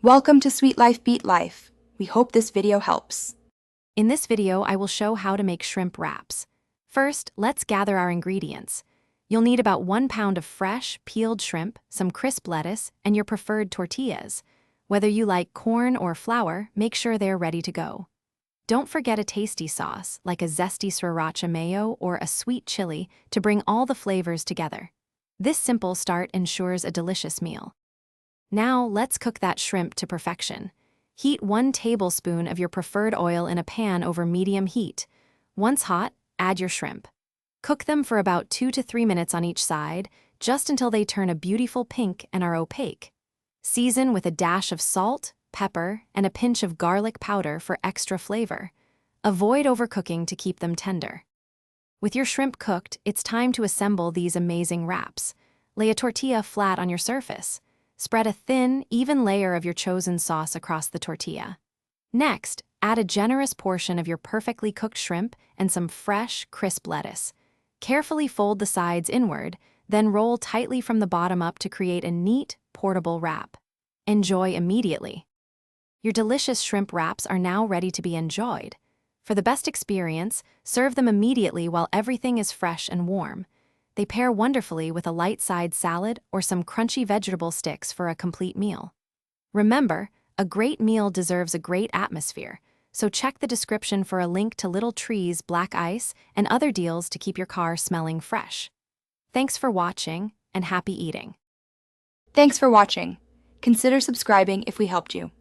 Welcome to Sweet Life Beat Life. We hope this video helps. In this video, I will show how to make shrimp wraps. First, let's gather our ingredients. You'll need about 1 pound of fresh, peeled shrimp, some crisp lettuce, and your preferred tortillas. Whether you like corn or flour, make sure they're ready to go. Don't forget a tasty sauce, like a zesty sriracha mayo or a sweet chili, to bring all the flavors together. This simple start ensures a delicious meal. Now, let's cook that shrimp to perfection. Heat 1 tablespoon of your preferred oil in a pan over medium heat. Once hot, add your shrimp. Cook them for about 2 to 3 minutes on each side, just until they turn a beautiful pink and are opaque. Season with a dash of salt, pepper, and a pinch of garlic powder for extra flavor. Avoid overcooking to keep them tender. With your shrimp cooked, it's time to assemble these amazing wraps. Lay a tortilla flat on your surface. Spread a thin, even layer of your chosen sauce across the tortilla. Next, add a generous portion of your perfectly cooked shrimp and some fresh, crisp lettuce. Carefully fold the sides inward, then roll tightly from the bottom up to create a neat, portable wrap. Enjoy immediately. Your delicious shrimp wraps are now ready to be enjoyed. For the best experience, serve them immediately while everything is fresh and warm. They pair wonderfully with a light side salad or some crunchy vegetable sticks for a complete meal. Remember, a great meal deserves a great atmosphere, so check the description for a link to Little Tree's black ice and other deals to keep your car smelling fresh. Thanks for watching, and happy eating. Thanks for watching. Consider subscribing if we helped you.